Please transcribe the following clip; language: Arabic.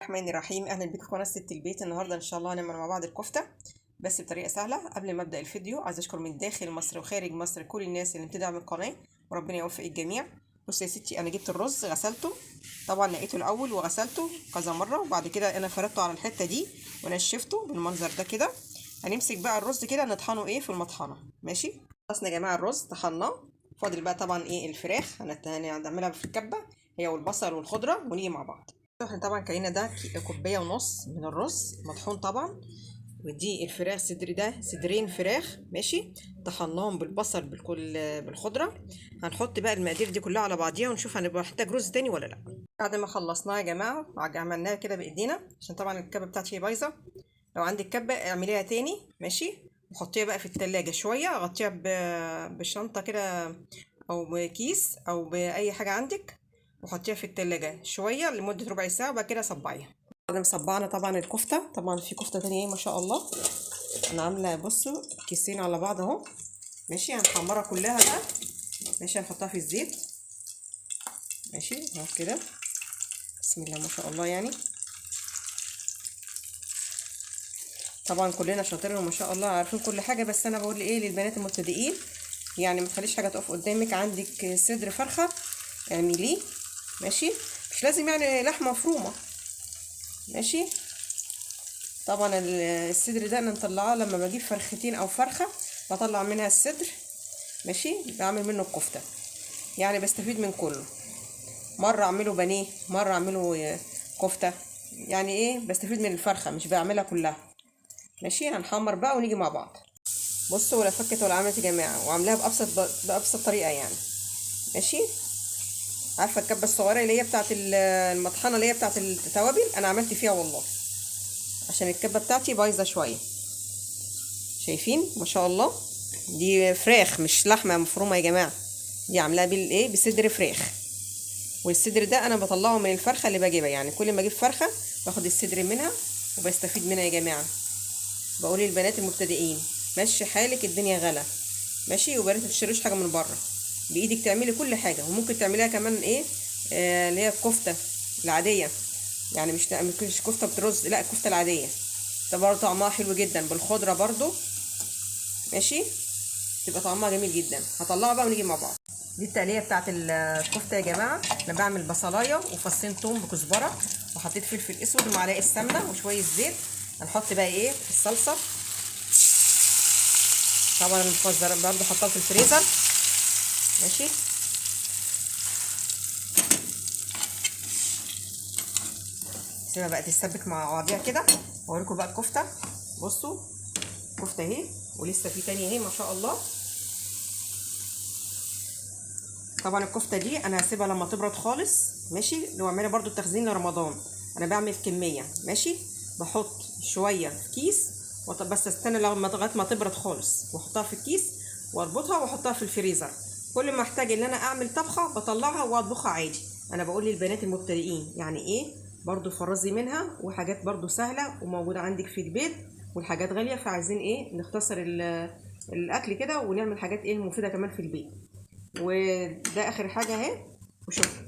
الرحمن الرحيم. اهلا بيكم في قناه ست البيت. النهارده ان شاء الله هنعمل مع بعض الكفته بس بطريقه سهله. قبل ما ابدا الفيديو عايز اشكر من داخل مصر وخارج مصر كل الناس اللي بتدعم القناه وربنا يوفق الجميع. بص يا ستي، انا جبت الرز غسلته، طبعا نقيته الاول وغسلته كذا مره، وبعد كده انا فردته على الحته دي ونشفته بالمنظر ده كده. هنمسك بقى الرز كده نطحنه في المطحنه. ماشي، خلصنا يا جماعه الرز طحناه. فاضل بقى طبعا الفراخ هنعملها في الكبه هي والبصل والخضره ونيجي مع بعض. احنا طبعا كاينه ده كوبايه ونص من الرز مطحون طبعا، ودي الفراخ صدر، ده صدرين فراخ ماشي، طحناهم بالبصل بالخضره. هنحط بقى المقادير دي كلها على بعضيها ونشوف هنبقى محتاج رز تاني ولا لا. بعد ما خلصناها يا جماعه عملناها كده بايدينا عشان طبعا الكبه بتاعتي بايظه. لو عندك كبه اعمليها تاني ماشي، وحطيها بقى في التلاجة شويه، غطيها بشنطه كده او بكيس او باي حاجه عندك، وحطيها في التلاجة شوية لمدة ربع ساعة وبعد كده صبعيها. بعد ما صبعنا طبعا الكفتة، طبعا في كفتة تانية ما شاء الله. انا عاملة بصوا كيسين على بعض اهو ماشي. هنحمرها كلها بقى ماشي، هنحطها في الزيت ماشي اهو كده. بسم الله ما شاء الله يعني. طبعا كلنا شاطرين وما شاء الله عارفين كل حاجة، بس انا بقول للبنات المبتدئين يعني ما تخليش حاجة تقف قدامك. عندك صدر فرخة اعمليه ماشي، مش لازم يعني لحمة مفرومة ماشي. طبعا الصدر ده انا مطلعاه لما بجيب فرختين او فرخه بطلع منها الصدر ماشي، بعمل منه الكفته يعني بستفيد من كله. مره اعمله بانيه، مره اعمله كفته، يعني بستفيد من الفرخه مش بعملها كلها ماشي. هنحمر بقى ونيجي مع بعض. بصوا ولا فكت ولا عملت يا جماعه، وعاملاها بابسط طريقه يعني ماشي. عارفه الكبه الصغيره اللي هي بتاعت المطحنه اللي هي بتاعت التوابل، انا عملت فيها والله عشان الكبه بتاعتي بايظه شويه. شايفين ما شاء الله، دي فراخ مش لحمه مفرومه يا جماعه، دي عاملاها بصدر فراخ. والصدر ده انا بطلعه من الفرخه اللي بجيبها، يعني كل ما اجيب فرخه باخد الصدر منها وبستفيد منها يا جماعه. بقول للبنات المبتدئين ماشي حالك، الدنيا غلا ماشي، وبلاش ما تشتريش حاجه من بره، بايدك تعملي كل حاجه. وممكن تعمليها كمان اللي هي الكفته العاديه، يعني مش كفته برز، لا الكفته العاديه ده برضه طعمها حلو جدا بالخضره برضه ماشي، تبقى طعمها جميل جدا. هطلعها بقى ونيجي مع بعض. دي التقليه بتاعت الكفته يا جماعه. انا بعمل بصلايه وفصين توم بكزبره، وحطيت فلفل اسود ومعلقه سمنه وشويه زيت. هنحط بقى الصلصه، طبعا المفزره برضه حطها في الفريزر ماشي. سيبها بقى تتسبك مع بعضيها كده. اوريكم بقى الكفته. بصوا كفته اهي، ولسه في تانية اهي ما شاء الله. طبعا الكفته دي انا هسيبها لما تبرد خالص ماشي، لو اعملها برضو تخزين لرمضان. انا بعمل كميه ماشي، بحط شويه في كيس بس استنى لغايه ما تبرد خالص واحطها في الكيس واربطها واحطها في الفريزر. كل ما احتاج ان انا اعمل طبخه بطلعها واطبخها عادي. انا بقول للبنات المبتدئين يعني برضو فرزي منها، وحاجات برضو سهله وموجوده عندك في البيت، والحاجات غاليه، فعايزين نختصر الاكل كده ونعمل حاجات مفيده كمان في البيت. وده اخر حاجه اهي، وشكرا.